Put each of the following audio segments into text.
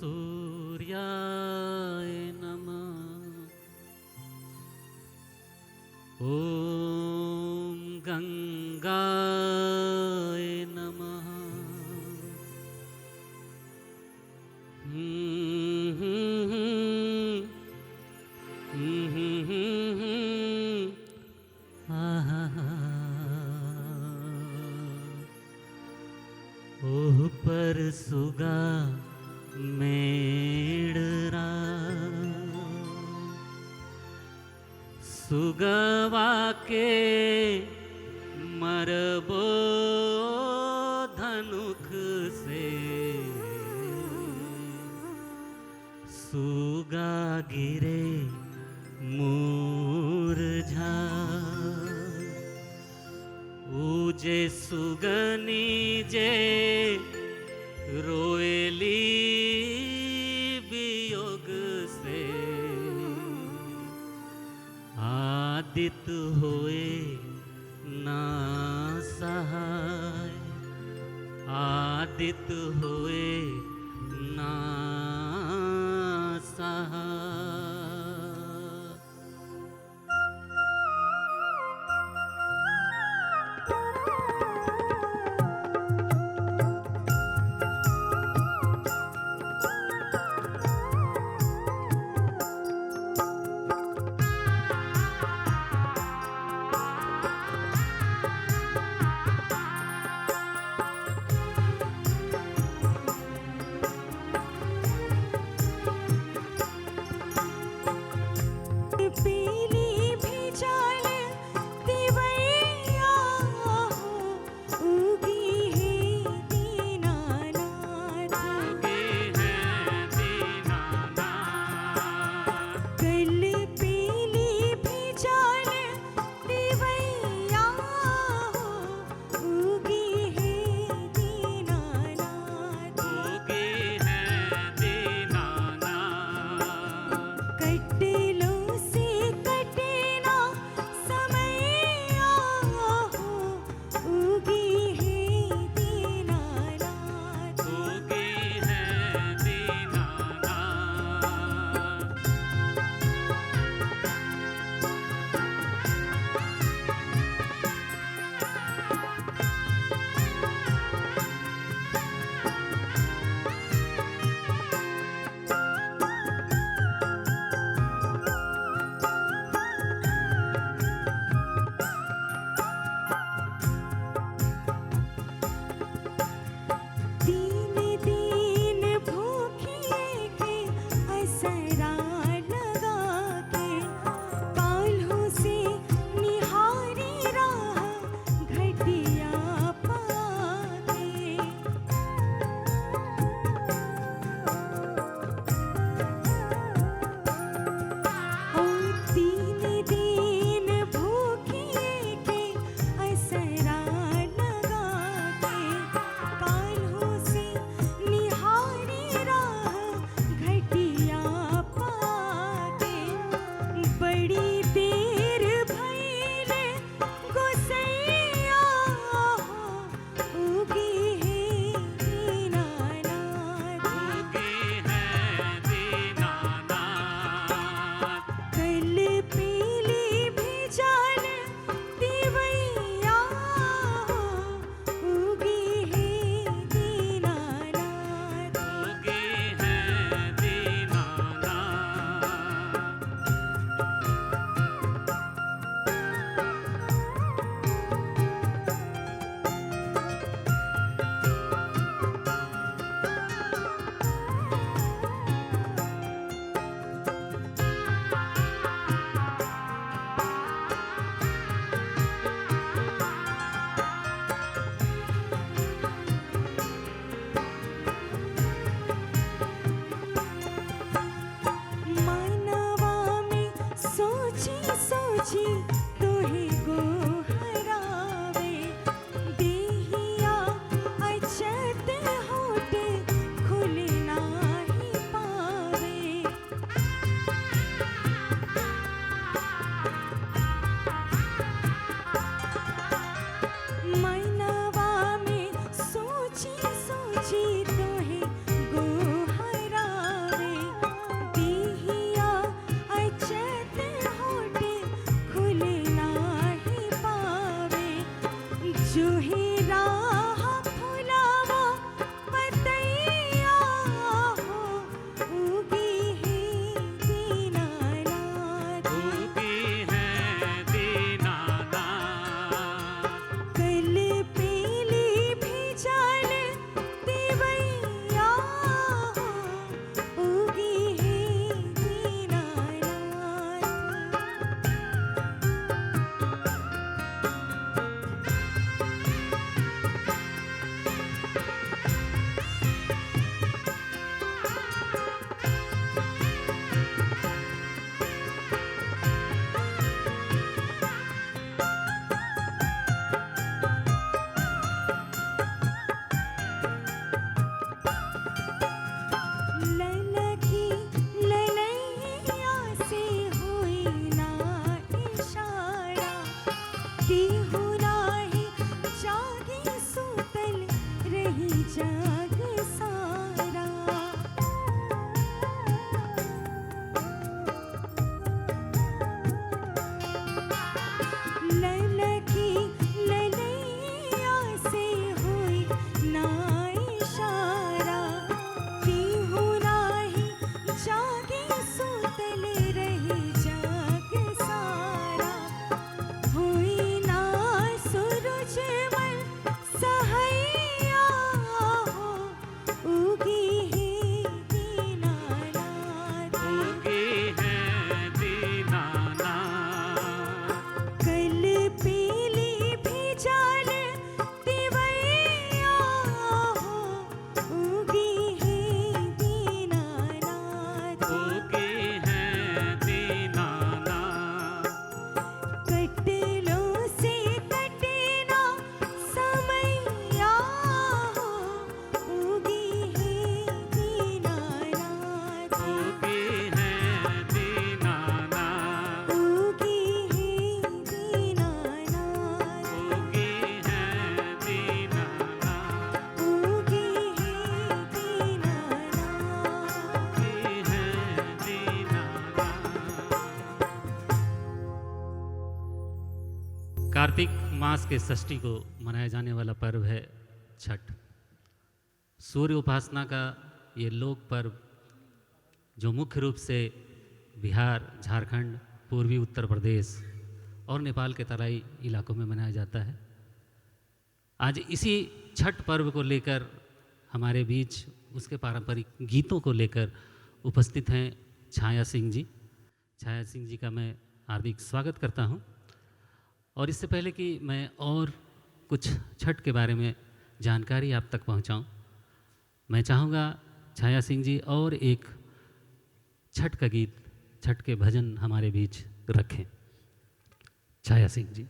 सूर्याय नमः। ॐ गंगाय नमः। ओह पर सुगा मेड़रा सुगवा के मरबो धनुख से सुगा गिरे मूरझा ऊजे सुगनी जे रोएली वियोग से आदित होए ना सहाय आदित होए ना सहाय। कार्तिक मास के षष्ठी को मनाया जाने वाला पर्व है छठ। सूर्य उपासना का ये लोक पर्व जो मुख्य रूप से बिहार, झारखंड, पूर्वी उत्तर प्रदेश और नेपाल के तराई इलाकों में मनाया जाता है। आज इसी छठ पर्व को लेकर हमारे बीच उसके पारंपरिक गीतों को लेकर उपस्थित हैं छाया सिंह जी। छाया सिंह जी का मैं हार्दिक स्वागत करता हूं। और इससे पहले कि मैं और कुछ छठ के बारे में जानकारी आप तक पहुंचाऊं, मैं चाहूँगा छाया सिंह जी और एक छठ का गीत, छठ के भजन हमारे बीच रखें। छाया सिंह जी।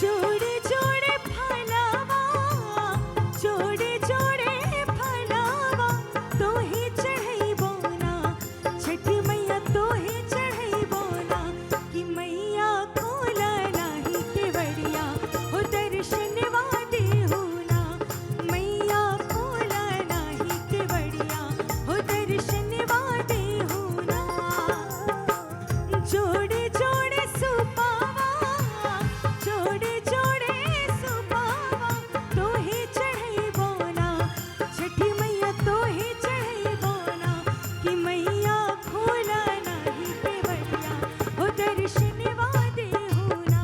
जोड़े जोड़े फलावा, जोड़े जोड़े फलावा, तो ही चढ़ई बोना, छठी मैया तो ही चढ़ई बोना, कि मैया खोला नाही केवड़िया, हो दर्शनवा देहुना, मैया खोला नाही केवड़िया, हो दर्शनवा देहुना। जोड़े जोड़े सुपावा, जोड़े जोड़े सुपावा, तो ही चढ़ई बोना, छठी मैया तो ही चढ़ई बोना, कि मैया खोला नाही केवड़िया, हो दर्शनवा देहुना,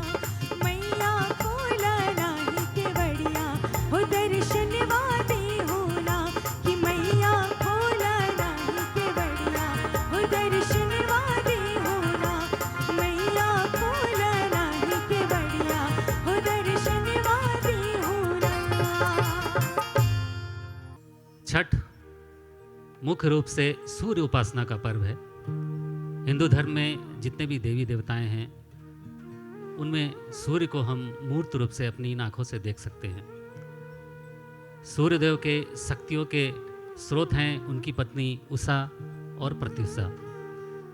मैया खोला नाही केवड़िया, हो दर्शनवा देहुना, कि मैया खोला नाही केवड़िया, हो दर्शनवा देहुना, मैया खोला नाही केवड़िया, हो दर्शनवा देहुना। छठ मुख्य रूप से सूर्य उपासना का पर्व है। हिंदू धर्म में जितने भी देवी देवताएं हैं उनमें सूर्य को हम मूर्त रूप से अपनी इन आँखों से देख सकते हैं। सूर्यदेव के शक्तियों के स्रोत हैं उनकी पत्नी उषा और प्रत्युषा।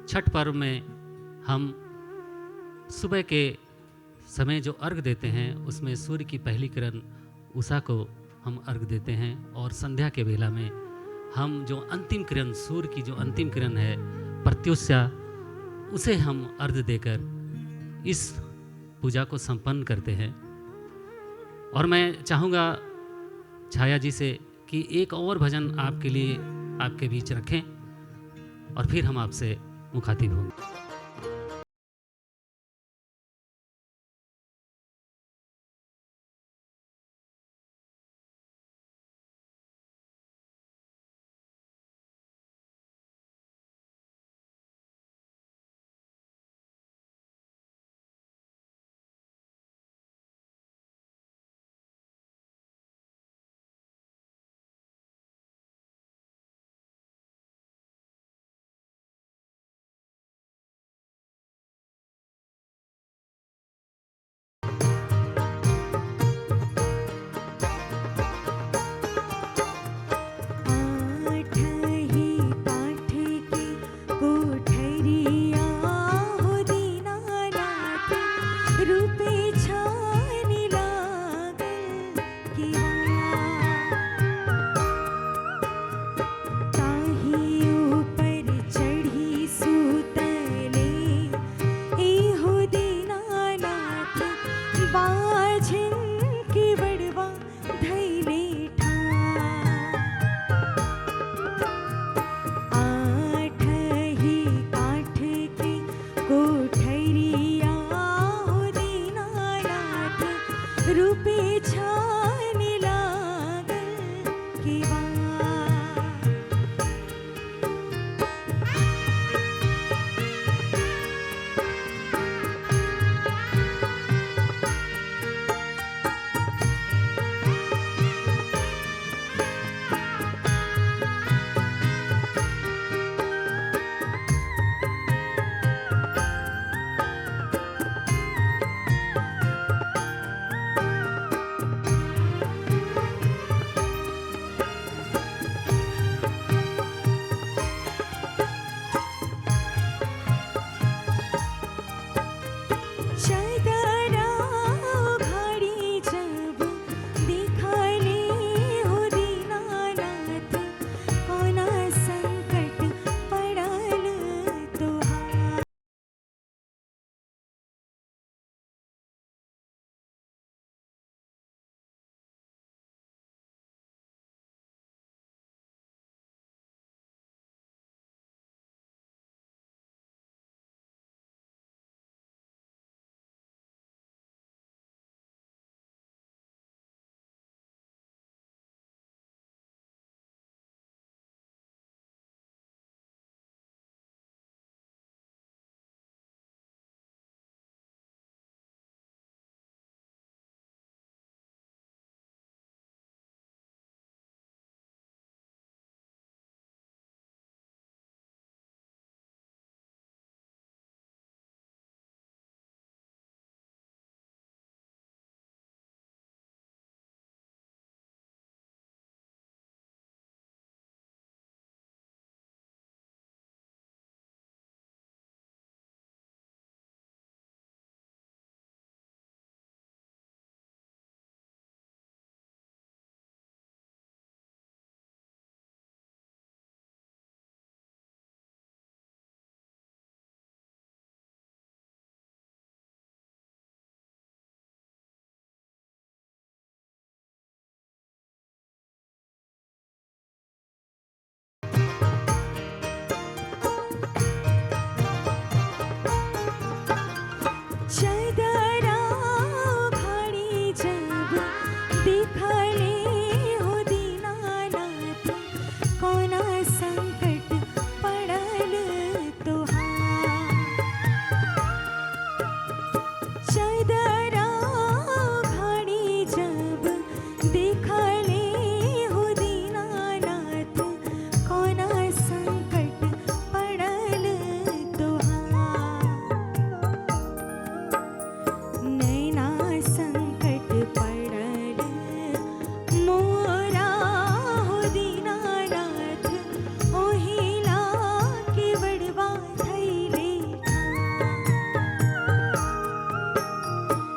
छठ पर्व में हम सुबह के समय जो अर्घ देते हैं उसमें सूर्य की पहली किरण उषा को हम अर्घ देते हैं, और संध्या के बेला में हम जो अंतिम किरण, सूर्य की जो अंतिम किरण है प्रत्युषा, उसे हम अर्घ देकर इस पूजा को संपन्न करते हैं। और मैं चाहूँगा छाया जी से कि एक और भजन आपके लिए आपके बीच रखें और फिर हम आपसे मुखातिब होंगे।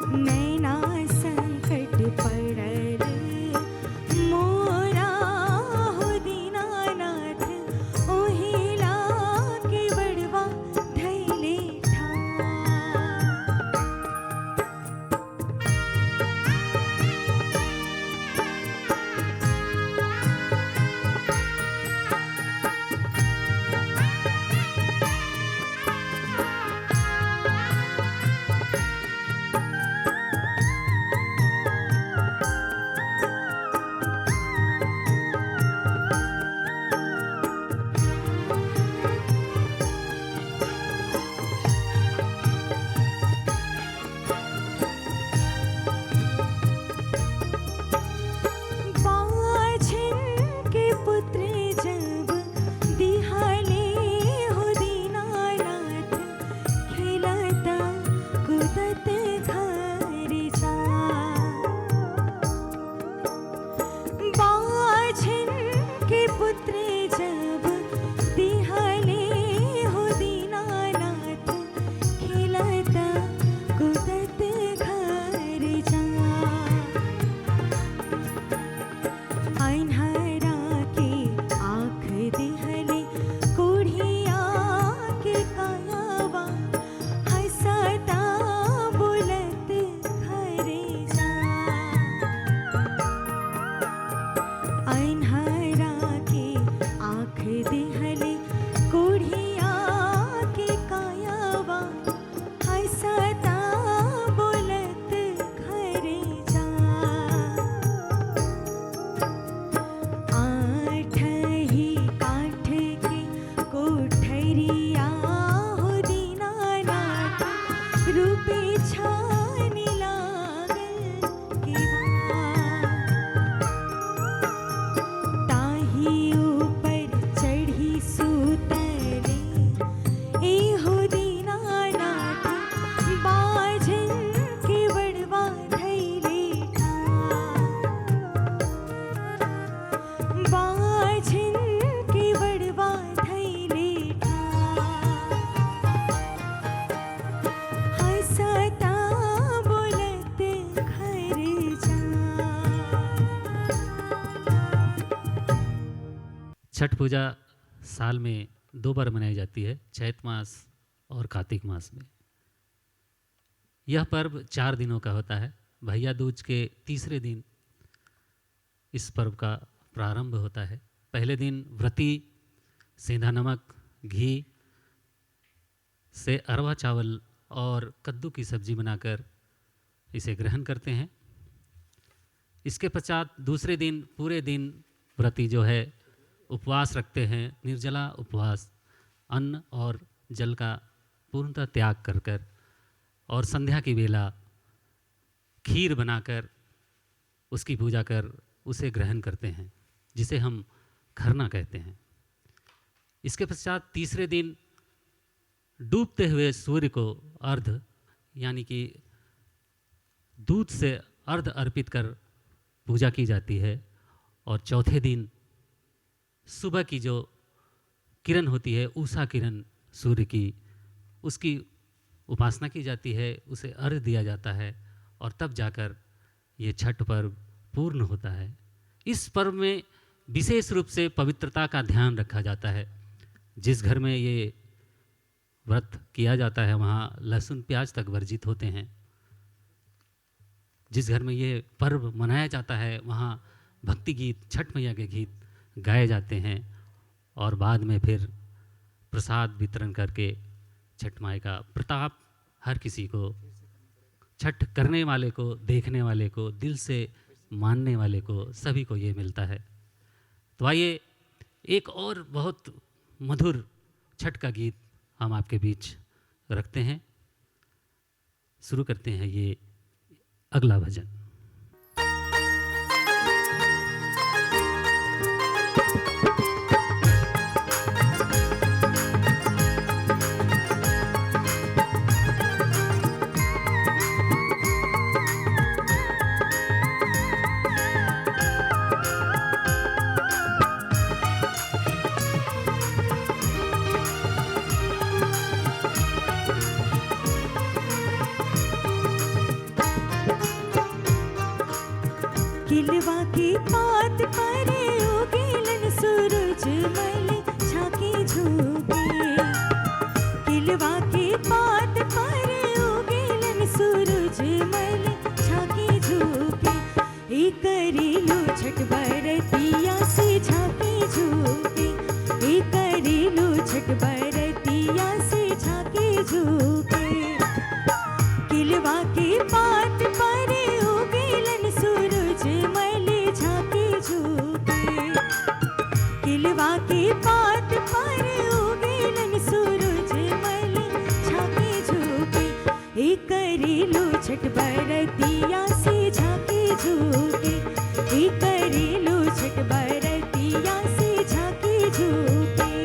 नैना संकट पड़ल मोरा हो दीनानाथ ओहिला के बड़वा धैले ठार। बाझिन के पुत्र जब दिहाले हो दीनानाथ खेलता कूदत घर जा। बाझिन के पुत्र जब दिहाले हो दीनानाथ खेलता कूदत घर जा। अन्हरा के आँख दिहले कोढ़िया के कायावा हंसता बोलत घरे जा। अन्हरा के आँख दिहले कोढ़िया के कायावा हंसता बोलत घरे जा। आठही काठ के कोठरिया हो दीनानाथ रूपे छान लागल केवाड़। ताही ऊपर चढ़ी सुतले ए हो दीनानाथ बाझिन के बड़वा धैले ठार। बाझिन के बड़वा धैले ठार। हंसता बोलत घर जा। छठ पूजा साल में 2 बार मनाई जाती है, चैत मास और कार्तिक मास में। यह पर्व 4 दिनों का होता है। भैया दूज के तीसरे दिन इस पर्व का प्रारंभ होता है। पहले दिन व्रती सेंधा नमक घी से अरवा चावल और कद्दू की सब्जी बनाकर इसे ग्रहण करते हैं। इसके पश्चात दूसरे दिन पूरे दिन व्रती जो है उपवास रखते हैं, निर्जला उपवास, अन्न और जल का पूर्णतः त्याग कर कर और संध्या की बेला खीर बनाकर उसकी पूजा कर उसे ग्रहण करते हैं, जिसे हम खरना कहते हैं। इसके पश्चात तीसरे दिन डूबते हुए सूर्य को अर्घ यानी कि दूध से अर्घ अर्पित कर पूजा की जाती है। और चौथे दिन सुबह की जो किरण होती है, उषा किरण सूर्य की, उसकी उपासना की जाती है, उसे अर्घ दिया जाता है और तब जाकर ये छठ पर्व पूर्ण होता है। इस पर्व में विशेष रूप से पवित्रता का ध्यान रखा जाता है। जिस घर में ये व्रत किया जाता है वहाँ लहसुन प्याज तक वर्जित होते हैं। जिस घर में ये पर्व मनाया जाता है वहाँ भक्ति गीत, छठ मैया के गीत गाए जाते हैं और बाद में फिर प्रसाद वितरण करके छठ माई का प्रताप हर किसी को, छठ करने वाले को, देखने वाले को, दिल से मानने वाले को, सभी को ये मिलता है। तो आइए एक और बहुत मधुर छठ का गीत हम आपके बीच रखते हैं। शुरू करते हैं ये अगला भजन। किलवा की पात पर उगेलन सूरज मल झांकी झूके। किलवा की पात पर उगेलन सूरज मल झांकी झूके। ए करेलू छठ बरतिया से झांकी झूके। ए करेलू छठ बरतिया से झांकी झूके। किलवा की पात पर उगेलन सूरज मल झांकी झूके। किलवा की पात पर उगेलन सूरज मल झांकी झूके। ए करेलू छठ बरतिया से झांकी झूके। ए करेलू छठ बरतिया से झांकी झूके।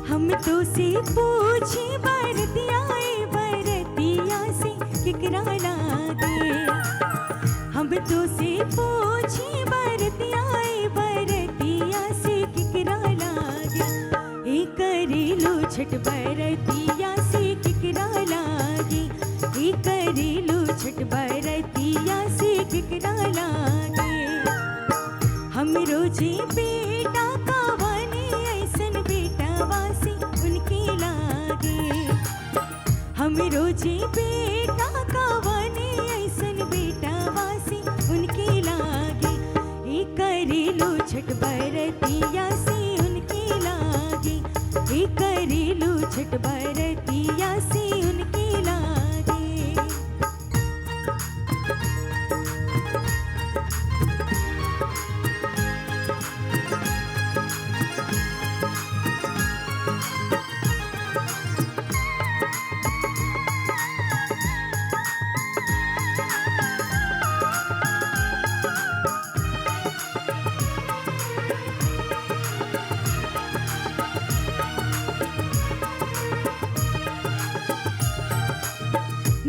हम तो से पूछी बरतिया बरतिया से किकरा लागे। हम तो से पूछी बरतिया बरतिया से किकरा लागे। ए करेलू छठ बरतिया से किकरा लागे। ए करेलू छठ बरतिया से किकरा लागे। हम रोजे बेटा कावाने ऐसन बेटा वासी उनके लागे। हम रोजे बेटा कावाने ऐसन बेटा वासी उनके लागे। ए करेलू छठ बरतिया से उनके लागे। ए करेलू छठ बरतिया से उनके लागे।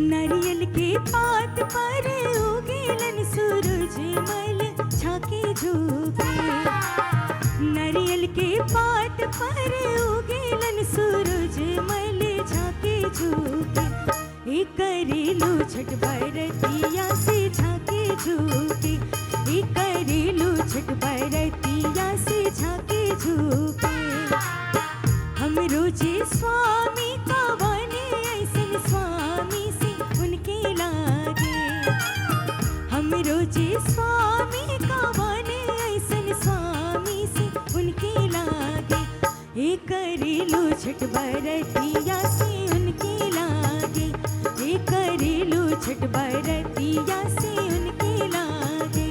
नारियल के पात पर उगेलन सूरज मल झांकी झूके। नारियल के पात पर उगेलन सूरज मल झांकी झूके। ए करेलू छठ बरतिया से झांकी झूके। ए करेलू छठ बरतिया से झांकी झूके। हम रोजे स्वामी कावाने ऐसन स्वामी से उनके लागे। हम रोजे स्वामी कावाने ऐसन स्वामी से उनके लागे। ए करेलू छठ बरतिया से उनके लागे। ए करेलू छठ बरतिया से उनके लागे।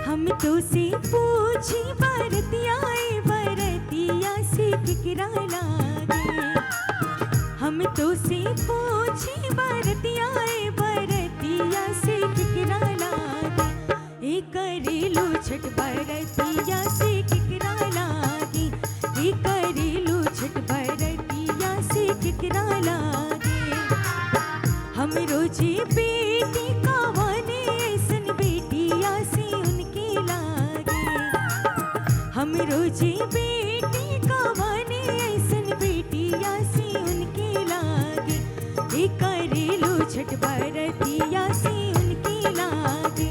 हम तो से पूछी बरतिया बरतिया से किकरा लागे। हम तो से पूछी बरतिया बरतिया से किकरा लागे। ए करेलू छठ बरतिया से किकरा लागे। ए करेलू छठ बरतिया से किकरा लागे। हम रोजे बेटी कावाने ऐसन बेटिया से उनके लागे। हम रोजे बेटी कावाने ऐसन बेटिया से उनके लागे। ए करेलू छठ बरतिया से उनके लागे।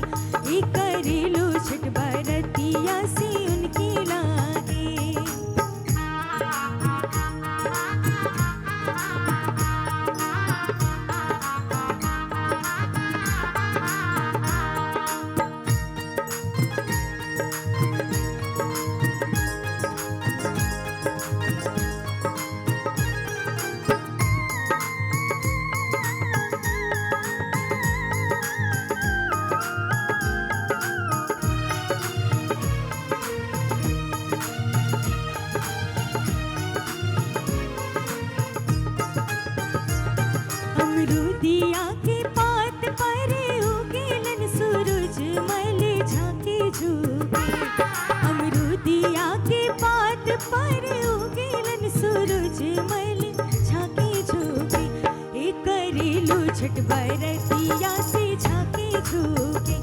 बरतिया से झाके झूके,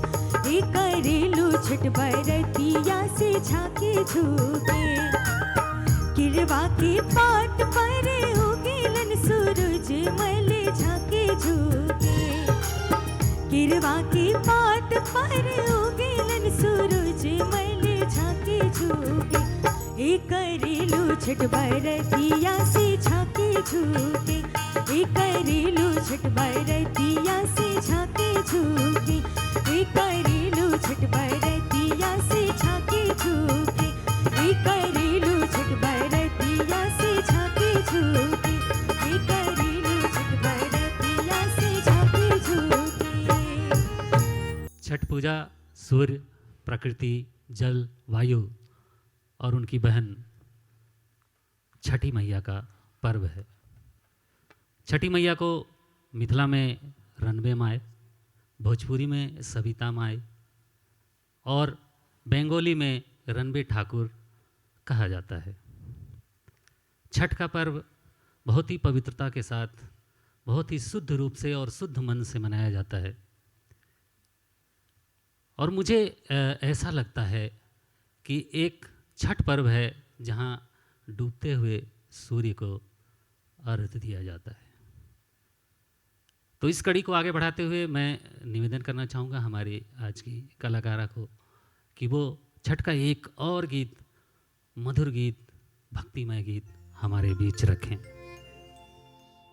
हे करेलू छठ बरतिया से झाके झूके। किरवा के पात पर उगेलन सूरज मल झाके झूके, किरवा के पात पर उगेलन सूरज मल झाके झूके, हे करेलू छठ बरतिया से झाके झूके, हे करेलू छठ बरतिया से झाके झूके, हे करेलू छठ बरतिया से झाके झूके, हे करेलू छठ बरतिया से झाके झूके, हे करेलू छठ बरतिया से झाके झूके। छठ पूजा सूर्य, प्रकृति, जल, वायु और उनकी बहन छठी मैया का पर्व है। छठी मैया को मिथिला में रनबे माए, भोजपुरी में सविता माए और बंगाली में रनबे ठाकुर कहा जाता है। छठ का पर्व बहुत ही पवित्रता के साथ, बहुत ही शुद्ध रूप से और शुद्ध मन से मनाया जाता है। और मुझे ऐसा लगता है कि एक छठ पर्व है जहाँ डूबते हुए सूर्य को अर्घ्य दिया जाता है। तो इस कड़ी को आगे बढ़ाते हुए मैं निवेदन करना चाहूँगा हमारी आज की कलाकारा को कि वो छठ का एक और गीत, मधुर गीत, भक्तिमय गीत हमारे बीच रखें।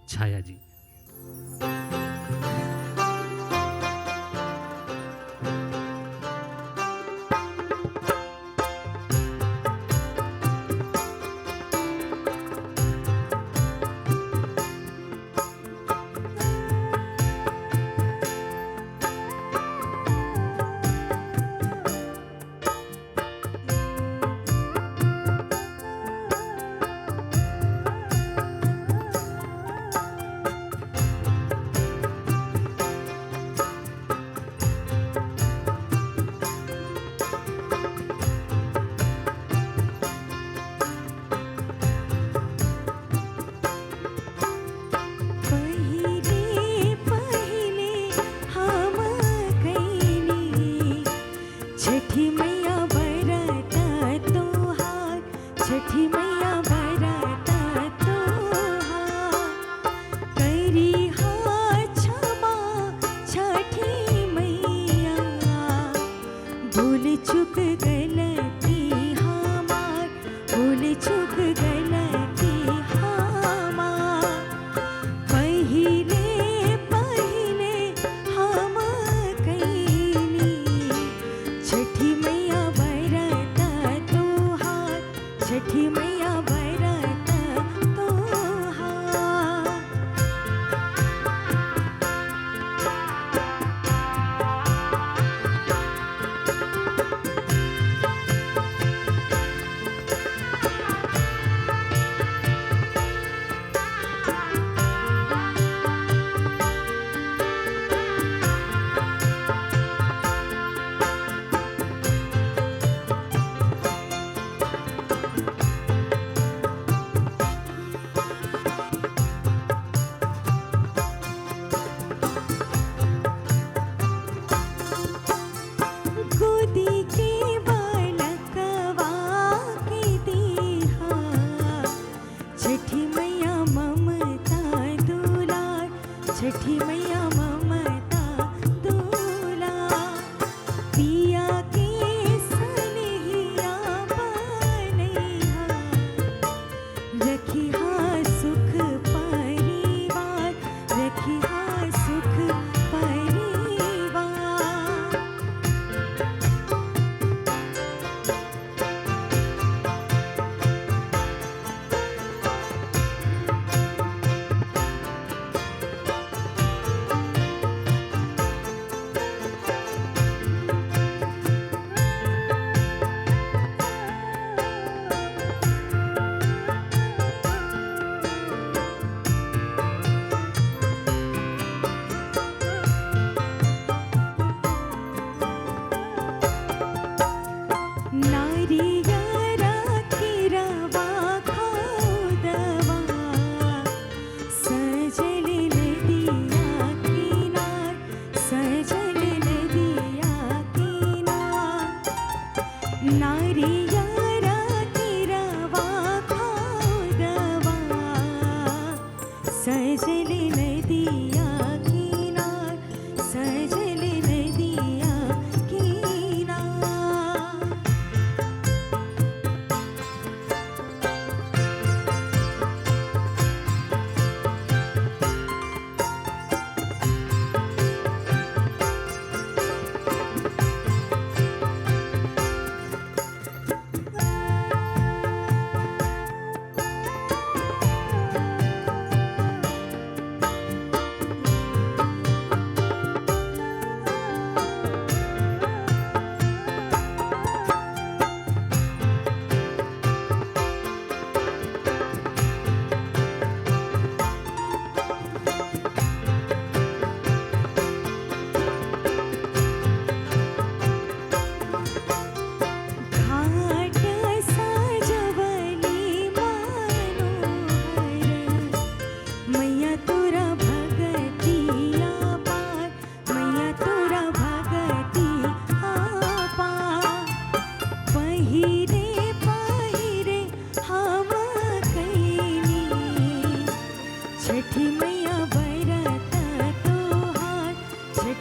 छाया जी। छठी मैया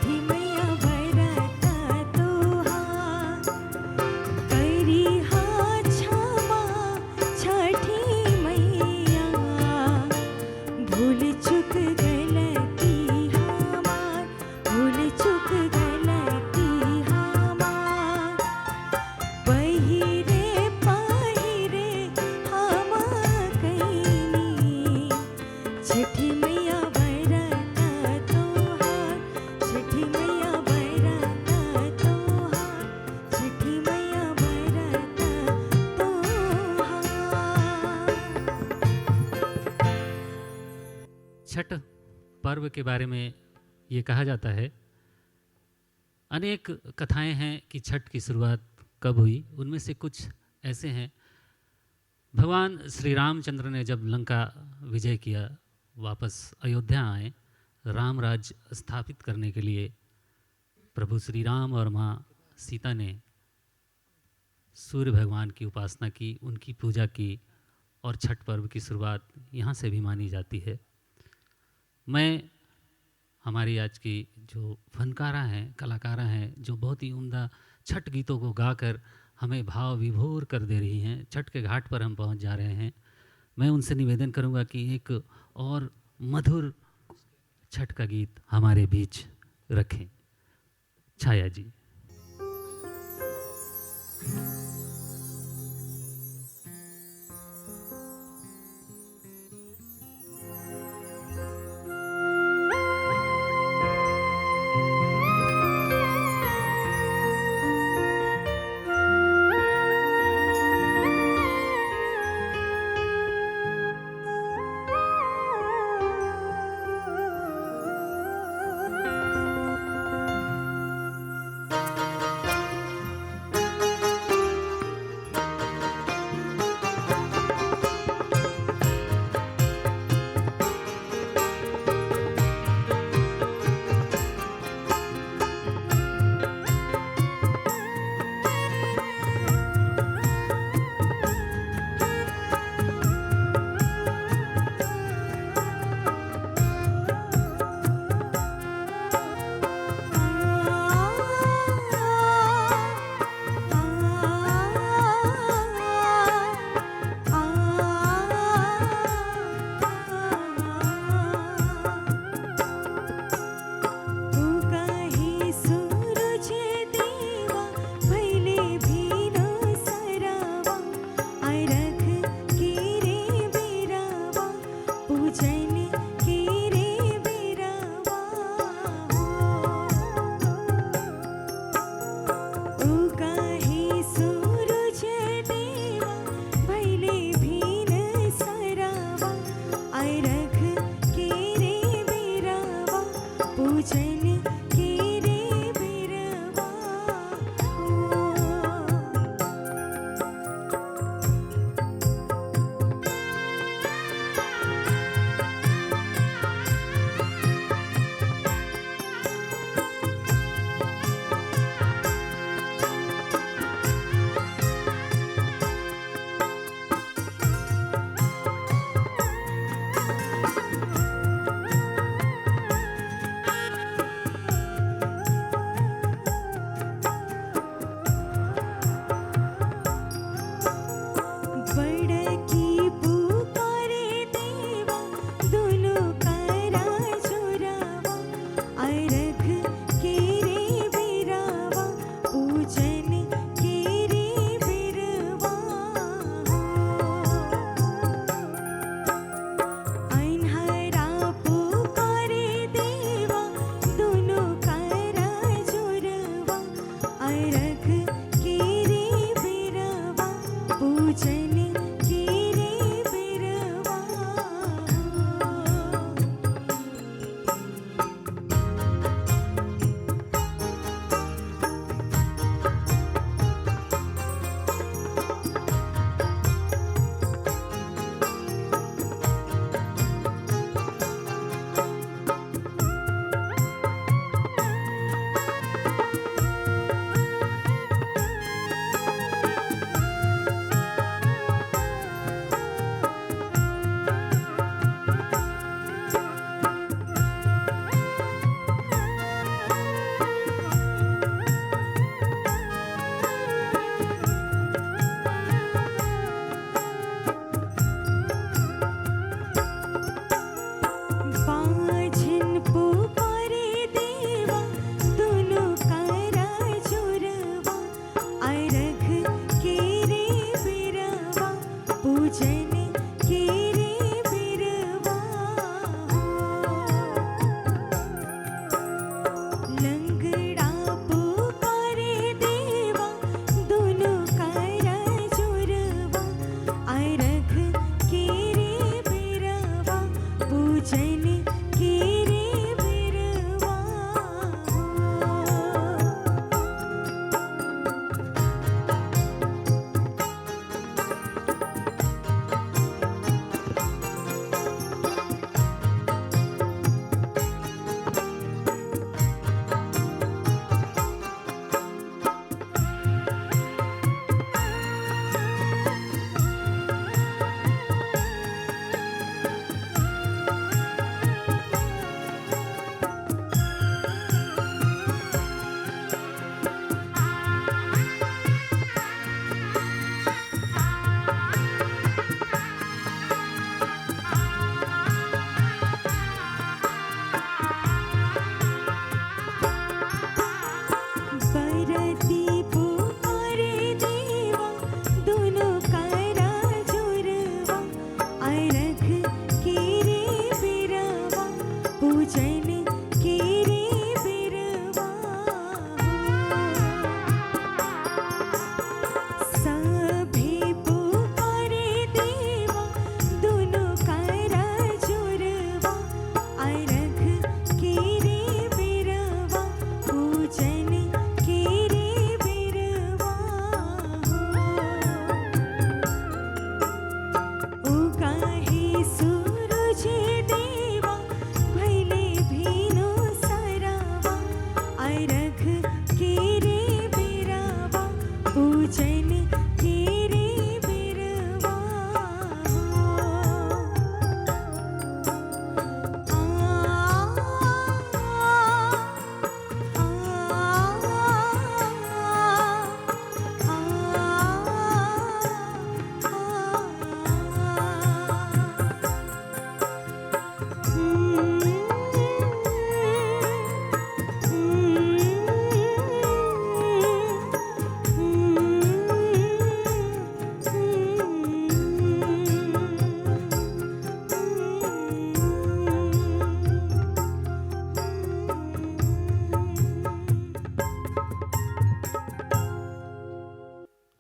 छठी मैया बरता तोहार करी हा क्षमा छठी मैया भूल चुक गलती हमार भूल चुक गलती हमार पहिरे पहिरे हम कईनी छठी मैया बरता तोहार छठी मैया बरता तोहार छठी मैया बरता तोहार। छठ पर्व के बारे में ये कहा जाता है, अनेक कथाएं हैं कि छठ की शुरुआत कब हुई। उनमें से कुछ ऐसे हैं, भगवान श्री रामचंद्र ने जब लंका विजय किया, वापस अयोध्या आए, राम राज्य स्थापित करने के लिए प्रभु श्री राम और माँ सीता ने सूर्य भगवान की उपासना की, उनकी पूजा की और छठ पर्व की शुरुआत यहाँ से भी मानी जाती है। मैं हमारी आज की जो फनकारा हैं, कलाकारा हैं, जो बहुत ही उम्दा छठ गीतों को गाकर हमें भाव विभोर कर दे रही हैं, छठ के घाट पर हम पहुंच जा रहे हैं, मैं उनसे निवेदन करूंगा कि एक और मधुर छठ का गीत हमारे बीच रखें। छाया जी।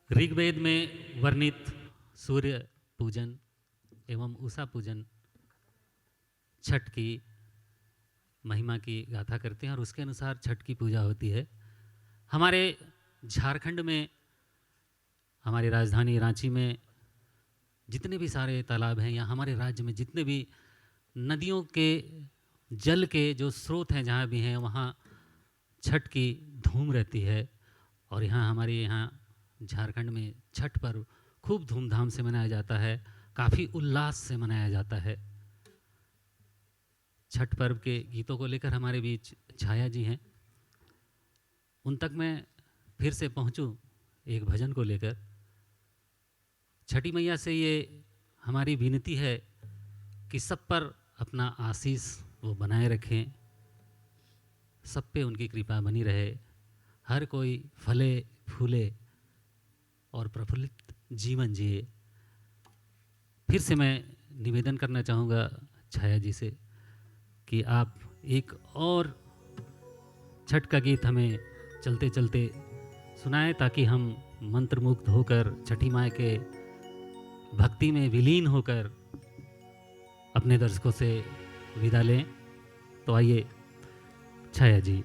ऋग्वेद में वर्णित सूर्य पूजन एवं उषा पूजन छठ की महिमा की गाथा करते हैं और उसके अनुसार छठ की पूजा होती है। हमारे झारखंड में, हमारी राजधानी रांची में जितने भी सारे तालाब हैं या हमारे राज्य में जितने भी नदियों के जल के जो स्रोत हैं जहाँ भी हैं, वहाँ छठ की धूम रहती है। और यहाँ हमारे यहाँ झारखंड में छठ पर्व खूब धूमधाम से मनाया जाता है, काफ़ी उल्लास से मनाया जाता है। छठ पर्व के गीतों को लेकर हमारे बीच छाया जी हैं, उन तक मैं फिर से पहुँचूँ एक भजन को लेकर। छठी मैया से ये हमारी विनती है कि सब पर अपना आशीष वो बनाए रखें, सब पे उनकी कृपा बनी रहे, हर कोई फले फूले और प्रफुल्लित जीवन जिए। फिर से मैं निवेदन करना चाहूँगा छाया जी से कि आप एक और छठ का गीत हमें चलते चलते सुनाएं, ताकि हम मंत्रमुग्ध होकर छठी माँ के भक्ति में विलीन होकर अपने दर्शकों से विदा लें। तो आइए छाया जी।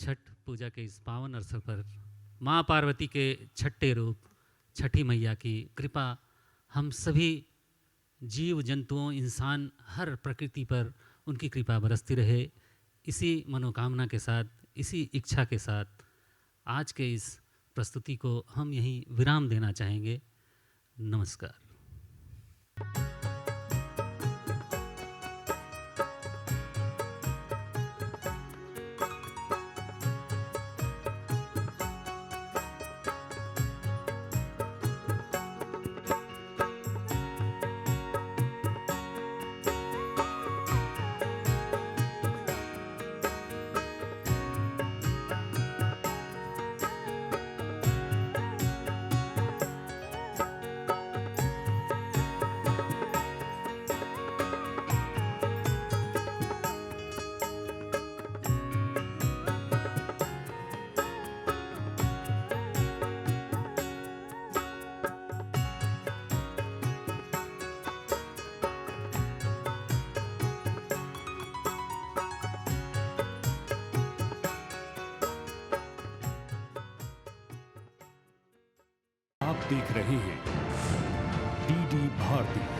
छठ पूजा के इस पावन अवसर पर माँ पार्वती के छठे रूप छठी मैया की कृपा हम सभी जीव जंतुओं, इंसान, हर प्रकृति पर उनकी कृपा बरसती रहे। इसी मनोकामना के साथ, इसी इच्छा के साथ आज के इस प्रस्तुति को हम यहीं विराम देना चाहेंगे। नमस्कार। आप देख रहे हैं डीडी भारती।